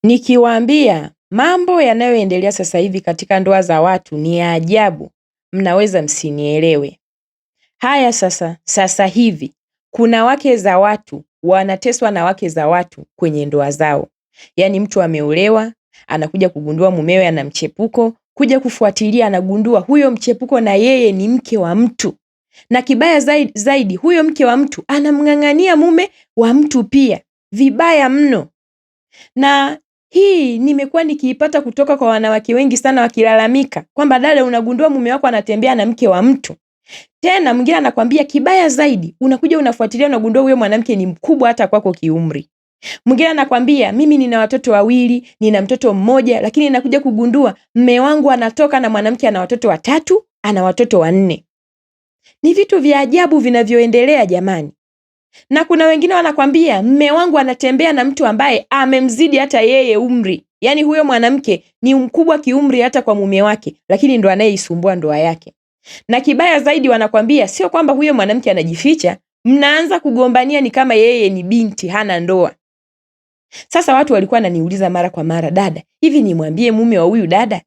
Nikiwaambia mambo yanayoendelea sasa hivi katika ndoa za watu ni ya ajabu, mnaweza msinielewe. Haya sasa hivi kuna wake za watu wanateswa na wake za watu kwenye ndoa zao. Yaani mtu ameolewa, anakuja kugundua mumewe ana mchepuko, kuja kufuatilia anagundua huyo mchepuko na yeye ni mke wa mtu. Na kibaya zaidi huyo mke wa mtu anamng'ang'ania mume wa mtu pia. Vibaya mno. Na hii nimekuwa nikiipata kutoka kwa wanawake wengi sana wakilalamika kwamba dada, unagundua mume wako anatembea na mke wa mtu. Tena mwingine anakwambia kibaya zaidi, unakuja unafuatilia unagundua huyo mwanamke ni mkubwa hata kwako kiumri. Mwingine anakwambia mimi nina watoto wawili, nina mtoto mmoja, lakini nakuja kugundua mume wangu anatoka na mwanamke ana watoto 3, ana watoto 4. Ni vitu vya ajabu vinavyoendelea jamani. Na kuna wengine wanakwambia mume wangu anatembea na mtu ambaye amemzidi hata yeye umri. Yaani huyo mwanamke ni mkubwa kiumri hata kwa mume wake, lakini ndo anayeisumbua ndoa yake. Na kibaya zaidi wanakwambia sio kwamba huyo mwanamke anajificha, mnaanza kugombania ni kama yeye ni binti hana ndoa. Sasa watu walikuwa wananiuliza mara kwa mara, dada, hivi nimwambie mume wa huyu dada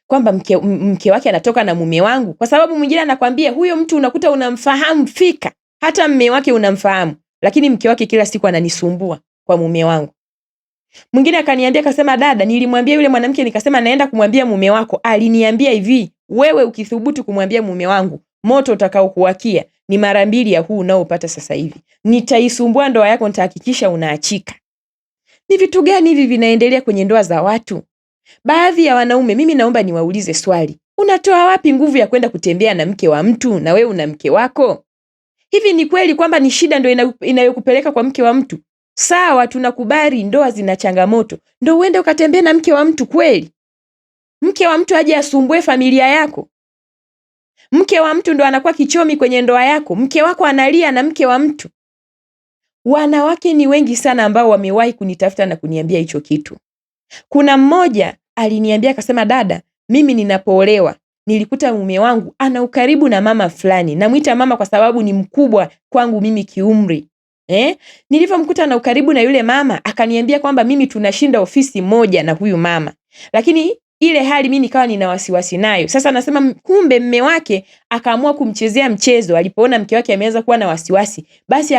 kwamba mke wake anatoka na mume wangu? Kwa sababu mwingine anakwambia huyo mtu unakuta unamfahamu fika, hata mume wake unamfahamu, lakini mke wake kila siku ananisumbua kwa mume wangu. Mwingine akaniambia akasema, dada, nilimwambia yule mwanamke nikasema naenda kumwambia mume wako, aliniambia hivi, wewe ukithubutu kumwambia mume wangu, moto utakao kuwakia ni mara 2 ya huu unaopata sasa hivi. Nitaisumbua ndoa yako, nitahakikisha unaachika. Ni vitu gani hivi vinaendelea kwenye ndoa za watu? Baadhi ya wanaume, mimi naomba niwaulize swali. Unatoa wapi nguvu ya kwenda kutembea na mke wa mtu na wewe una mke wako? Hivi ni kweli kwamba ni shida ndio inayokupeleka kwa mke wa mtu? Sawa, tunakubali ndoa zina changamoto. Ndio uende ukatembea na mke wa mtu kweli? Mke wa mtu aje asumbue familia yako? Mke wa mtu ndo anakuwa kichomi kwenye ndoa yako? Mke wako analia na mke wa mtu? Wanawake ni wengi sana ambao wamewahi kunitafuta na kuniambia hicho kitu. Kuna mmoja aliniambia akasema, dada, mimi ninapoolewa nilikuta mume wangu ana ukaribu na mama fulani. Namuita mama kwa sababu ni mkubwa kwangu mimi kiumri. Nilipomkuta na ukaribu na yule mama, akaniambia kwamba mimi tunashinda ofisi moja na huyu mama. Lakini ile hali mimi nikawa nina wasiwasi nayo. Sasa nasema kumbe mume wake akaamua kumchezea mchezo. Alipoona mke wake ameanza kuwa na wasiwasi, basi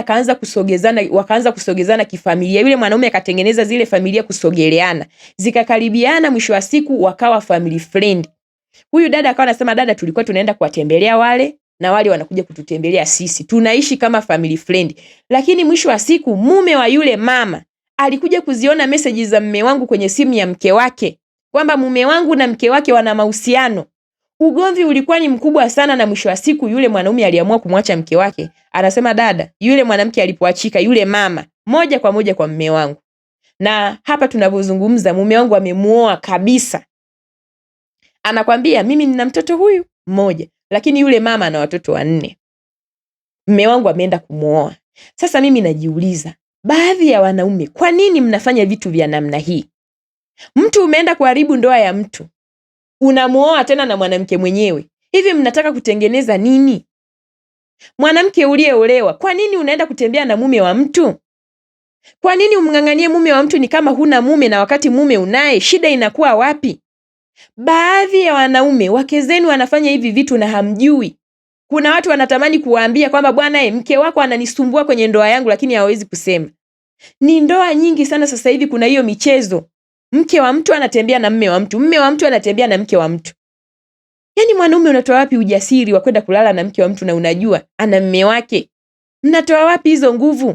wakaanza kusogezana kifamilia. Yule mwanaume akatengeneza zile familia kusogeleana. Zikakaribiana, mwisho wa siku wakawa family friend. Huyu dada akawa anasema, dada, tulikuwa tunaenda kuwatembelea wale na wale wanakuja kututembelea sisi. Tunaishi kama family friend. Lakini mwisho wa siku mume wa yule mama alikuja kuziona message za mume wangu kwenye simu ya mke wake, kwamba mume wangu na mke wake wana mahusiano. Ugomvi ulikuwa ni mkubwa sana, na mwisho wa siku yule mwanaume aliamua kumwacha mke wake. Anasema, dada, yule mwanamke alipoachika yule mama moja kwa moja kwa mume wangu. Na hapa tunavyozungumza mume wangu amemuoa kabisa. Anakwambia mimi nina mtoto huyu mmoja, lakini yule mama ana watoto 4. Mume wangu ameenda kumuoa. Sasa mimi najiuliza, baadhi ya wanaume, kwa nini mnafanya vitu vya namna hii? Mtu umeenda kuharibu ndoa ya mtu, unamuoa tena na mwanamke mwenyewe. Hivi mnataka kutengeneza nini? Mwanamke uliyeolewa, kwa nini unaenda kutembea na mume wa mtu? Kwa nini umng'ang'anie mume wa mtu ni kama huna mume, na wakati mume unaye? Shida inakuwa wapi? Baadhi ya wanaume, wake zenu wanafanya hivi vitu na hamjui. Kuna watu wanatamani kuwaambia kwamba bwana, mke wako ananisumbua kwenye ndoa yangu, lakini hawezi kusema. Ni ndoa nyingi sana sasa hivi kuna hiyo michezo. Mke wa mtu anatembea na mume wa mtu, mume wa mtu anatembea na mke wa mtu. Yaani mwanaume unatoa wapi ujasiri wa kwenda kulala na mke wa mtu na unajua ana mume wake? Mnatoa wapi hizo nguvu?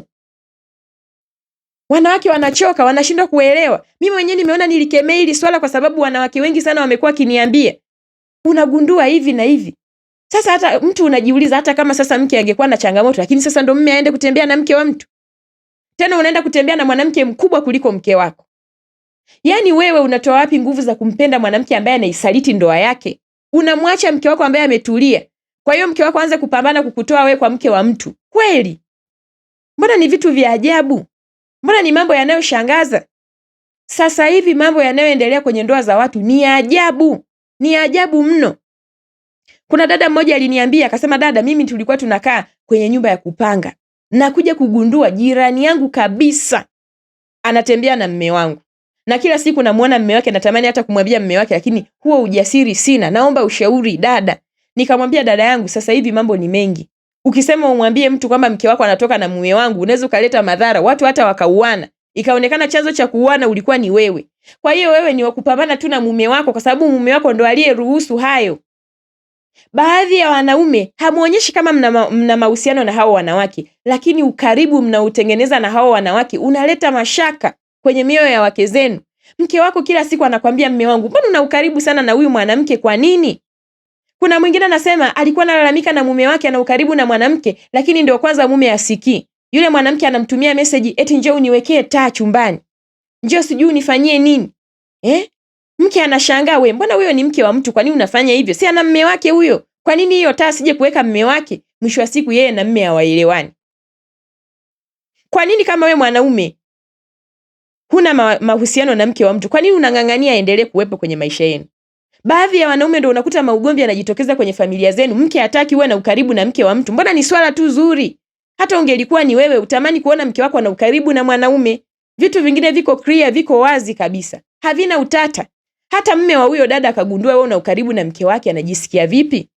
Wanawake wanachoka, wanashindwa kuelewa. Mimi mwenyewe nimeona nilikemea hili swala kwa sababu wanawake wengi sana wamekuwa kiniambia, unagundua hivi na hivi. Sasa hata mtu unajiuliza, hata kama sasa mke angekuwa na changamoto, lakini sasa ndo mume aende kutembea na mke wa mtu? Tena unaenda kutembea na mwanamke mkubwa kuliko mke wako. Yaani wewe unatoa wapi nguvu za kumpenda mwanamke ambaye anaisaliti ndoa yake? Unamwacha mke wako ambaye ametulia. Kwa hiyo mke wako anze kupambana kukutoa wewe kwa mke wa mtu. Kweli? Mbona ni vitu vya ajabu? Mbona ni mambo yanayoshangaza? Sasa hivi mambo yanayoendelea kwenye ndoa za watu ni ajabu. Ni ajabu mno. Kuna dada mmoja aliniambia akasema, dada, mimi tulikuwa tunakaa kwenye nyumba ya kupanga, na kuja kugundua jirani yangu kabisa anatembea na mume wangu. na kila siku namuona mume wake, natamani hata kumwambia mume wake, lakini huo ujasiri sina. Naomba ushauri dada. Nikamwambia dada yangu, sasa hivi mambo ni mengi. Ukisema umwambie mtu kwamba mke wako anatoka na mume wangu, unaweza kuleta madhara, watu hata wakauana, ikaonekana chanzo cha kuuana ulikuwa ni wewe. Kwa hiyo wewe ni wakupambana tu na mume wako, kwa sababu mume wako ndo aliyeruhusu hayo. Baadhi ya wanaume hamuonyeshi kama mna mahusiano na hao wanawake, lakini ukaribu mnautengeneza na hao wanawake unaleta mashaka kwenye mioyo ya wake zenu. Mke wako kila siku anakwambia, mume wangu, mbona una ukaribu sana na huyu mwanamke, kwa nini? Kuna mwingine anasema alikuwa analalamika na mume wake ana ukaribu na mwanamke, lakini ndio kwanza mume asikii. Yule mwanamke anamtumia message eti njoo uniwekee taa chumbani, njoo sijui unifanyie nini. Mke anashangaa, we mbona huyo ni mke wa mtu, kwa nini unafanya hivyo? Si ana mume wake huyo, kwa nini hiyo taa sije kuweka mume wake? Mwisho wa siku yeye na mume hawaelewani. Kwa nini kama we mwanaume huna mahusiano na mke wa mtu, kwa nini unang'ang'ania aendelee kuwepo kwenye maisha yenu? Baadhi ya wanaume ndio unakuta maugomvi yanajitokeza kwenye familia zenu. Mke hataki uwe na ukaribu na mke wa mtu. Mbona ni swala tu zuri. Hata ungelikuwa ni wewe utamani kuona mke wako na ukaribu na mwanaume. Vitu vingine viko clear, viko wazi kabisa. Havina utata. Hata mume wa huyo dada akagundua wewe una ukaribu na mke wake, anajisikia vipi?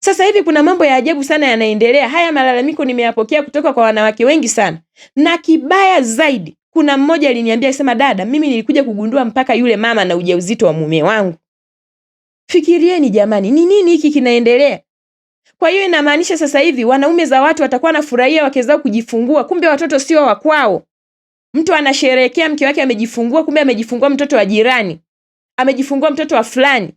Sasa hivi kuna mambo ya ajabu sana yanaendelea. Haya malalamiko nimeyapokea kutoka kwa wanawake wengi sana. Na kibaya zaidi, kuna mmoja aliniambia, sema dada, mimi nilikuja kugundua mpaka yule mama na ujauzito wa mume wangu. Fikirieni jamani, ni nini hiki kinaendelea? Kwa hiyo inamaanisha sasa hivi wanaume za watu watakuwa na furahia wake zao kujifungua, kumbe watoto sio wa kwao. Mtu anasherehekea mke wake amejifungua, kumbe amejifungua mtoto wa jirani. Amejifungua mtoto wa fulani.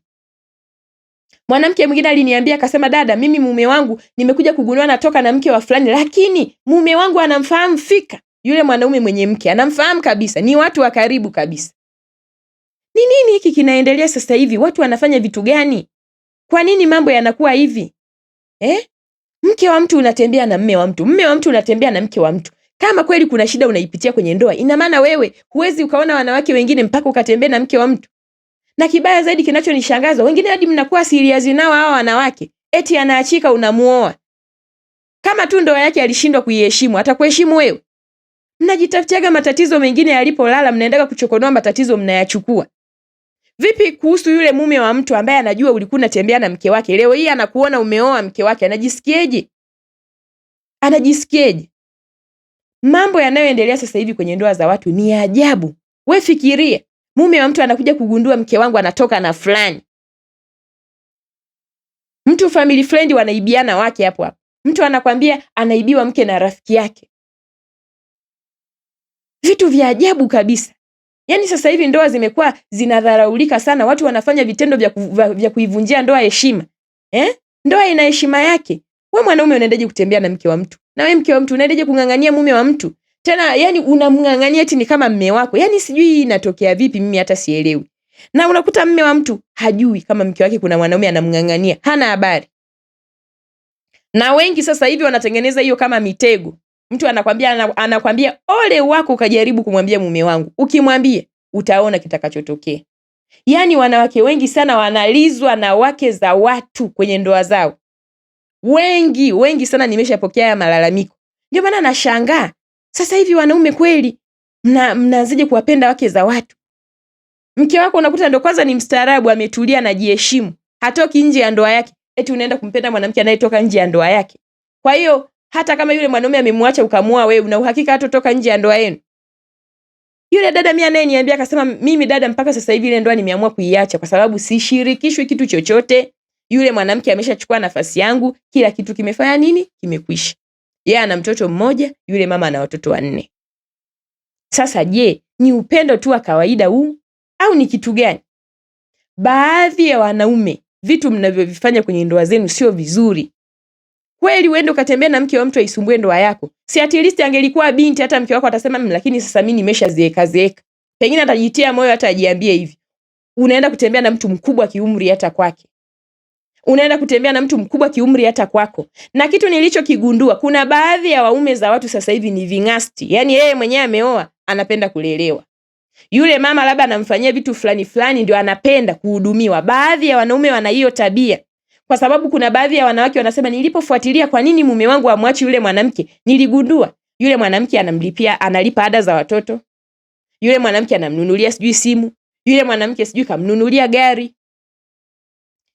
Mwanamke mwingine aliniambia akasema, dada, mimi mume wangu nimekuja kugundua natoka na mke wa fulani, lakini mume wangu anamfahamu fika. Yule mwanaume mwenye mke anamfahamu kabisa, ni watu wa karibu kabisa. Ni nini hiki kinaendelea sasa hivi? Watu wanafanya vitu gani? Kwa nini mambo yanakuwa hivi? Mke wa mtu unatembea na mume wa mtu, mume wa mtu unatembea na mke wa mtu. Kama kweli kuna shida unaipitia kwenye ndoa, ina maana wewe huwezi ukaona wanawake wengine mpaka ukatembea na mke wa mtu. Na kibaya zaidi kinachonishangaza, wengine hadi mnakuwa serious nao hao wanawake. Eti anaachika unamuoa. Kama tu ndoa yake alishindwa kuiheshimu, atakuheshimu wewe? Mnajitafutiaga matatizo mengine yalipolala, mnaendaga kuchokonoa matatizo mnayachukua. Vipi kuhusu yule mume wa mtu ambaye anajua ulikuwa unatembea na mke wake, leo hii anakuona umeoa mke wake, anajisikieje? Anajisikieje? Mambo yanayoendelea sasa hivi kwenye ndoa za watu ni ajabu. Wewe fikiria, mume wa mtu anakuja kugundua mke wangu anatoka na fulani. Mtu family friend wanaibiana wake hapo hapo. Mtu anakwambia anaibiwa mke na rafiki yake. Vitu vya ajabu kabisa. Yaani sasa hivi ndoa zimekuwa zinadharaulika sana. Watu wanafanya vitendo vya kuivunjia ndoa heshima. Ndoa ina heshima yake. Wewe mwanaume unaendaje kutembea na mke wa mtu? Na wewe mke wa mtu unaendaje kung'ang'ania mume wa mtu? Tena yani unamng'ang'ania eti ni kama mume wako. Yaani sijui inatokea vipi, mimi hata sielewi. Na unakuta mume wa mtu hajui kama mke wake kuna mwanaume anamng'ang'ania. Hana habari. Na wengi sasa hivi wanatengeneza hiyo kama mitego. Mtu anakwambia ole wako ukajaribu kumwambia mume wangu. Ukimwambia utaona kitakachotokea. Yaani wanawake wengi sana wanalizwa na wake za watu kwenye ndoa zao. Wengi sana nimeshapokea haya malalamiko. Ndio maana nashangaa. Sasa hivi wanaume kweli mnaanzaje kuwapenda wake za watu? Mke wako unakuta ndo kwanza ni mstaarabu, ametulia na jiheshimu. Hatoki nje ya ndoa yake. Eti unaenda kumpenda mwanamke anayetoka nje ya ndoa yake. Kwa hiyo hata kama yule mwanaume amemwacha ukamwoa wewe, una uhakika hatotoka nje ya ndoa yenu? Yule dada mimi anayeniambia akasema, mimi dada, mpaka sasa hivi ile ndoa nimeamua kuiacha kwa sababu sishirikishwi kitu chochote. Yule mwanamke ameshachukua nafasi yangu, kila kitu kimefanya nini? Kimekwisha. Yeye ana mtoto mmoja, yule mama ana watoto 4. Sasa je, ni upendo tu wa kawaida huu au ni kitu gani? Baadhi ya wanaume, vitu mnavyovifanya kwenye ndoa zenu sio vizuri. Kweli uende ukatembea na mke wa mtu aisumbue ndoa yako. Si at least angelikuwa binti, hata mke wako atasema lakini sasa mimi nimeshazeeka. Pengine atajitia moyo, hata ajiambie hivi. Unaenda kutembea na mtu mkubwa kiumri hata kwake. Unaenda kutembea na mtu mkubwa kiumri hata kwako. Na kitu nilichokigundua, kuna baadhi ya waume za watu sasa hivi ni vingasti. Yaani yeye mwenyewe ameoa, anapenda kulelewa. Yule mama labda anamfanyia vitu fulani ndio anapenda kuhudumiwa. Baadhi ya wanaume wana hiyo tabia. Kwa sababu kuna baadhi ya wanawake wanasema, nilipofuatilia kwa nini mume wangu amwachi yule mwanamke, niligundua yule mwanamke analipa ada za watoto. Yule mwanamke anamnunulia sijui simu, yule mwanamke sijui kamnunulia gari.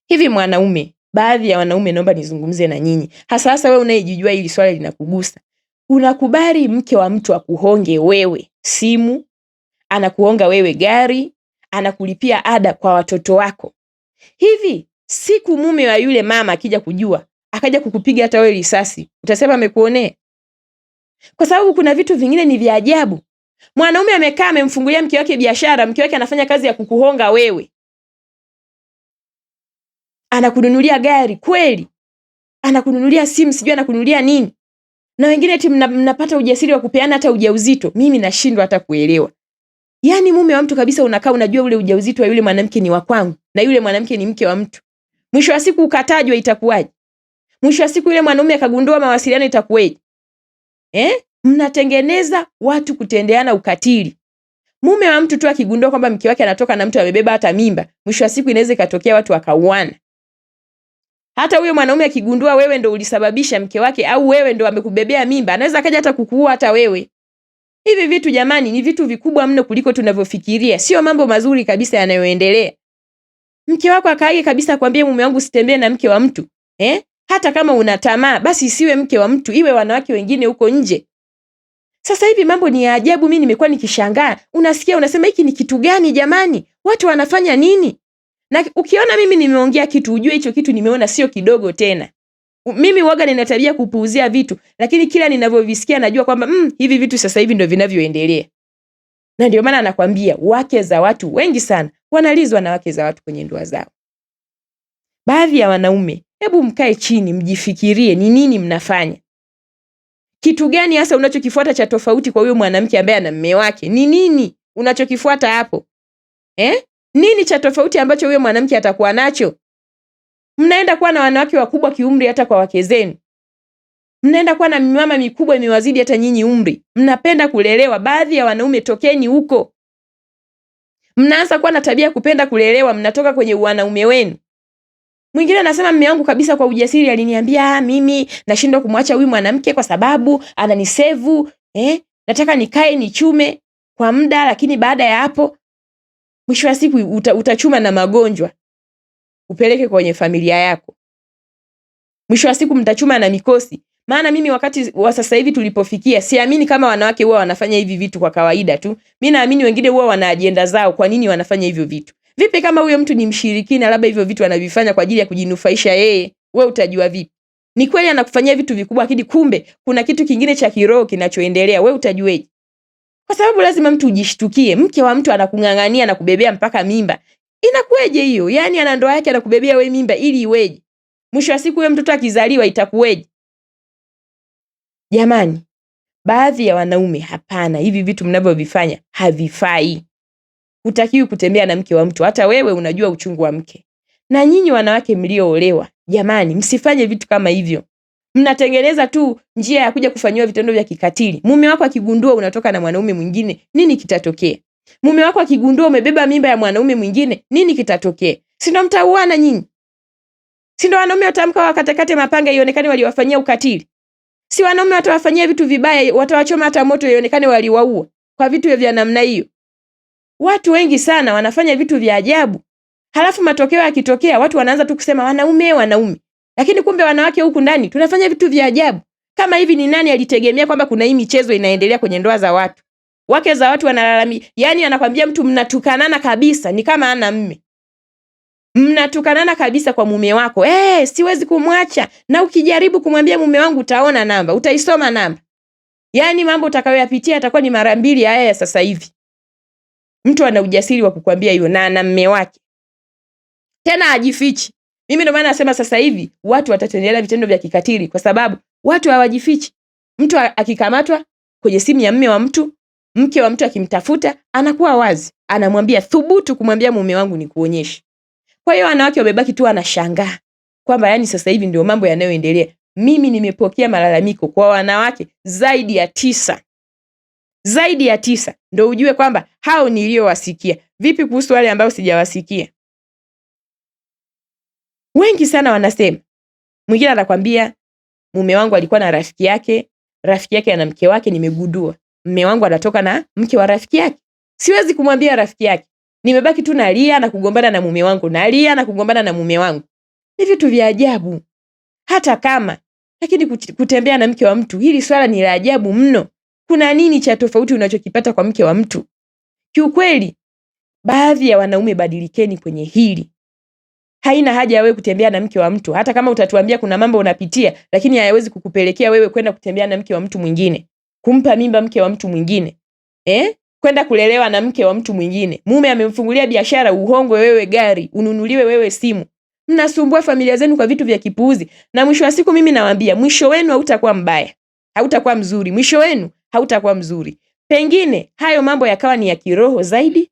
Hivi mwanaume, baadhi ya wanaume naomba nizungumze na nyinyi. Hasa wewe unayejijua hili swali linakugusa. Unakubali mke wa mtu akuhonge wewe simu, anakuhonga wewe gari, anakulipia ada kwa watoto wako. Hivi siku mume wa yule mama akija kujua, akaja kukupiga hata wewe risasi, utasema amekuonea? Kwa sababu kuna vitu vingine ni vya ajabu. Mwanaume amekaa amemfungulia mke wake biashara, mke wake anafanya kazi ya kukuhonga wewe. Anakununulia gari kweli, anakununulia simu, sijui anakununulia nini. Na wengine eti mnapata ujasiri wa kupeana hata ujauzito. Mimi nashindwa hata kuelewa. Yaani mume wa mtu kabisa unakaa unajua ule ujauzito wa yule mwanamke ni wa kwangu na yule mwanamke ni mke wa mtu. Mwisho wa siku ukatajwa itakuwaje? Mwisho wa siku yule mwanaume akagundua mawasiliano itakuwaje? Mnatengeneza watu kutendeana ukatili. Mume wa mtu tu akigundua kwamba mke wake anatoka na mtu amebeba hata mimba, mwisho wa siku inaweza ikatokea watu wakauana. Hata huyo mwanaume akigundua wewe ndo ulisababisha mke wake au wewe ndo amekubebea mimba, anaweza akaja hata kukuua hata wewe. Hivi vitu jamani ni vitu vikubwa mno kuliko tunavyofikiria. Sio mambo mazuri kabisa yanayoendelea. Mke wako akaage kabisa kwambie mume wangu sitembee na mke wa mtu. Hata kama una tamaa basi isiwe mke wa mtu, iwe wanawake wengine huko nje. Sasa hivi mambo ni ya ajabu, mimi nimekuwa nikishangaa. Unasikia unasema hiki ni kitu gani jamani? Watu wanafanya nini? Na ukiona mimi nimeongea kitu ujue hicho kitu nimeona sio kidogo tena. Mimi waga nina tabia kupuuzia vitu, lakini kila ninavyovisikia najua kwamba hivi vitu sasa hivi ndio vinavyoendelea. Na ndio maana nakwambia wake za watu wengi sana wanalizwa na wake za watu kwenye ndoa zao. Baadhi ya wanaume, hebu mkae chini mjifikirie ni nini mnafanya. Kitu gani hasa unachokifuata cha tofauti kwa huyo mwanamke ambaye ana mume wake? Ni nini unachokifuata hapo? Nini cha tofauti ambacho huyo mwanamke atakuwa nacho? Mnaenda kuwa na wanawake wakubwa kiumri hata kwa wake zenu. Mnaenda kuwa na mimama mikubwa imewazidi hata nyinyi umri. Mnapenda kulelewa. Baadhi ya wanaume tokeni huko. Mnaanza kuwa na tabia kupenda kulelewa, mnatoka kwenye wanaume wenu. Mwingine anasema mume wangu kabisa kwa ujasiri aliniambia mimi nashindwa kumwacha huyu mwanamke kwa sababu ananisevu, nataka nikae nichume kwa muda, lakini baada ya hapo mwisho wa siku utachuma na magonjwa upeleke kwenye familia yako. Mwisho wa siku mtachuma na mikosi. Maana mimi wakati wa sasa hivi tulipofikia, siamini kama wanawake huwa wanafanya hivi vitu kwa kawaida tu. Mimi naamini wengine huwa wana ajenda zao kwa nini wanafanya hivyo vitu. Vipi kama huyo mtu ni mshirikina, labda hivyo vitu anavifanya kwa ajili ya kujinufaisha yeye, wewe utajua vipi? Ni kweli anakufanyia vitu vikubwa, lakini kumbe kuna kitu kingine cha kiroho kinachoendelea, wewe utajueje? Kwa sababu lazima mtu ujishtukie, mke wa mtu anakung'ang'ania na kubebea mpaka mimba. Inakueje hiyo? Yaani ana ndoa yake anakubebea wewe mimba ili iweje? Mwisho wa siku huyo mtoto akizaliwa itakueje? Jamani, baadhi ya wanaume hapana, hivi vitu mnavyovifanya havifai. Hutakiwi kutembea na mke wa mtu, hata wewe unajua uchungu wa mke. Na nyinyi wanawake mlioolewa, jamani msifanye vitu kama hivyo. Mnatengeneza tu njia ya kuja kufanyiwa vitendo vya kikatili. Mume wako akigundua unatoka na mwanaume mwingine, nini kitatokea? Mume wako akigundua umebeba mimba ya mwanaume mwingine, nini kitatokea? Si ndio mtauana nyinyi? Si ndio wanaume watamka wakatakate mapanga ionekane waliwafanyia ukatili? Si wanaume watawafanyia vitu vibaya, watawachoma hata moto ionekane waliwaua kwa vitu vya namna hiyo? Watu wengi sana wanafanya vitu vya ajabu. Halafu matokeo yakitokea watu wanaanza tu kusema wanaume. Lakini kumbe wanawake huku ndani tunafanya vitu vya ajabu. Kama hivi ni nani alitegemea kwamba kuna hii michezo inaendelea kwenye ndoa za watu? Wake za watu wanalalamika. Yaani anakwambia mtu mnatukanana kabisa, ni kama ana mume. Mnatukanana kabisa kwa mume wako. Siwezi kumwacha. Na ukijaribu kumwambia mume wangu utaona namba, utaisoma namba. Yaani mambo utakayoyapitia yatakuwa ni mara mbili ya sasa hivi. Mtu ana ujasiri wa kukwambia hiyo na ana mume wake. Tena hajifichi. Mimi ndio maana nasema sasa hivi watu watatendelea vitendo vya kikatili kwa sababu watu hawajifichi. Mtu akikamatwa kwenye simu ya mume wa mtu, mke wa mtu akimtafuta, anakuwa wazi. Anamwambia thubutu kumwambia mume wangu nikuonyeshe. Kwa hiyo wanawake wamebaki tu wanashangaa kwamba yani sasa hivi ndio mambo yanayoendelea. Mimi nimepokea malalamiko kwa wanawake zaidi ya 9. Zaidi ya 9. Ndio ujue kwamba hao niliowasikia. Vipi kuhusu wale ambao sijawasikia? Wengi sana wanasema. Mwingine anakuambia mume wangu alikuwa na rafiki yake ana mke wake, nimegundua mume wangu anatoka na mke wa rafiki yake. Siwezi kumwambia rafiki yake. Nimebaki tu nalia na kugombana na mume wangu, nalia na kugombana na mume wangu. Ni vitu vya ajabu. Hata kama, lakini kutembea na mke wa mtu, hili swala ni la ajabu mno. Kuna nini cha tofauti unachokipata kwa mke wa mtu? Kiukweli, baadhi ya wanaume badilikeni kwenye hili. Haina haja ya wewe kutembea na mke wa mtu. Hata kama utatuambia kuna mambo unapitia, lakini hayawezi kukupelekea wewe kwenda kutembea na mke wa mtu mwingine. Kumpa mimba mke wa mtu mwingine. Kwenda kulelewa na mke wa mtu mwingine. Mume amemfungulia biashara, uhongwe wewe gari, ununuliwe wewe simu. Mnasumbua familia zenu kwa vitu vya kipuuzi, na mwisho wa siku mimi nawaambia mwisho wenu hautakuwa mbaya. Hautakuwa mzuri. Mwisho wenu hautakuwa mzuri. Pengine hayo mambo yakawa ni ya kiroho zaidi,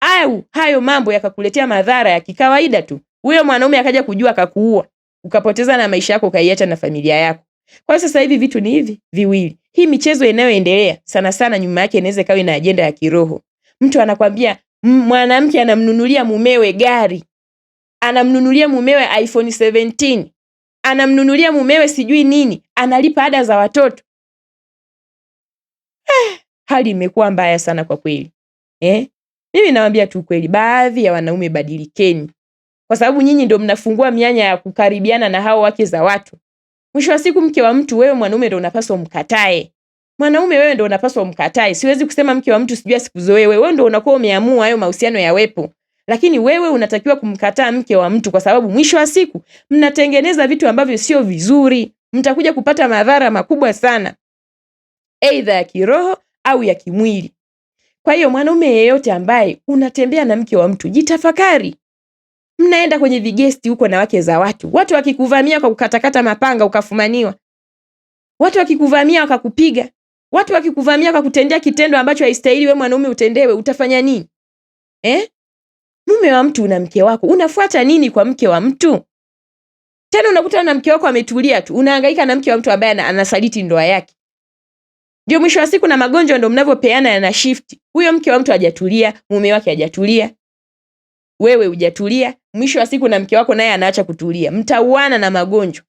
au hayo mambo yakakuletea madhara ya kikawaida tu. Huyo mwanaume akaja kujua akakuua, ukapoteza na maisha yako, ukaiacha na familia yako. Kwa sasa hivi vitu ni hivi viwili. Hii michezo inayoendelea sana sana nyuma yake inaweza kawa ina ajenda ya kiroho. Mtu anakwambia mwanamke anamnunulia mumewe gari, anamnunulia mumewe iPhone 17, anamnunulia mumewe sijui nini, analipa ada za watoto. Hali imekuwa mbaya sana kwa kweli. Mimi nawaambia tu kweli, baadhi ya wanaume badilikeni. Kwa sababu nyinyi ndio mnafungua mianya ya kukaribiana na hao wake za watu. Mwisho wa siku mke wa mtu wewe mwanaume ndio unapaswa umkatae. Mwanaume wewe ndio unapaswa umkatae. Siwezi kusema mke wa mtu sijui asikuzoee wewe ndio unakuwa umeamua hayo mahusiano yawepo. Lakini wewe unatakiwa kumkataa mke wa mtu, kwa sababu mwisho wa siku mnatengeneza vitu ambavyo sio vizuri. Mtakuja kupata madhara makubwa sana. Aidha ya kiroho au ya kimwili. Kwa hiyo mwanaume yeyote ambaye unatembea na mke wa mtu, jitafakari. Mnaenda kwenye vigesti huko na wake za watu. Watu wakikuvamia kwa kukatakata mapanga ukafumaniwa. Watu wakikuvamia wakakupiga. Watu wakikuvamia wakakutendea kitendo ambacho haistahili wewe mwanaume utendewe, utafanya nini? Mume wa mtu una mke wako, unafuata nini kwa mke wa mtu? Tena unakutana na mke wako ametulia tu, unahangaika na mke wa mtu ambaye anasaliti ndoa yake. Ndio mwisho wa siku na magonjwa ndio mnavyopeana yana shift. Huyo mke wa mtu hajatulia, mume wake hajatulia. Wewe hujatulia, mwisho wa siku na mke wako naye anaacha kutulia. Mtauana na magonjwa.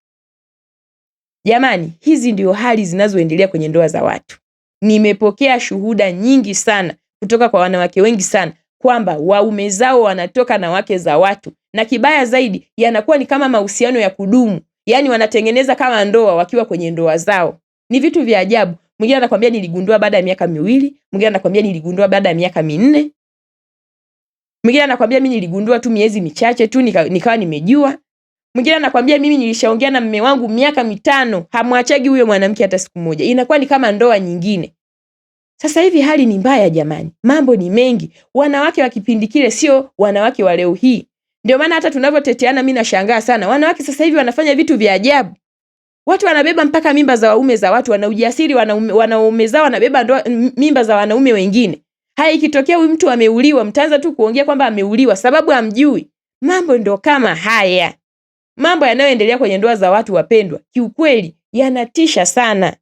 Jamani, hizi ndio hali zinazoendelea kwenye ndoa za watu. Nimepokea shuhuda nyingi sana kutoka kwa wanawake wengi sana kwamba waume zao wanatoka na wake za watu, na kibaya zaidi yanakuwa ni kama mahusiano ya kudumu. Yaani wanatengeneza kama ndoa wakiwa kwenye ndoa zao. Ni vitu vya ajabu. Mwingine anakuambia niligundua baada ya miaka 2, mwingine anakuambia niligundua baada ya miaka 4. Mwingine anakuambia mimi niligundua tu miezi michache tu nikawa nimejua. Mwingine anakuambia mimi nilishaongea na mume wangu miaka 5, hamwachagi huyo mwanamke hata siku moja. Inakuwa ni kama ndoa nyingine. Sasa hivi hali ni mbaya jamani. Mambo ni mengi. Wanawake wa kipindi kile sio wanawake wa leo hii. Ndio maana hata tunavyoteteana mimi nashangaa sana. Wanawake sasa hivi wanafanya vitu vya ajabu. Watu wanabeba mpaka mimba za waume za watu, wana ujasiri, wanaume zao wanabeba mimba za wanaume wengine. Haya, ikitokea huyu mtu ameuliwa, mtaanza tu kuongea kwamba ameuliwa sababu hamjui. Mambo ndo kama haya. Mambo yanayoendelea kwenye ndoa za watu wapendwa, kiukweli yanatisha sana.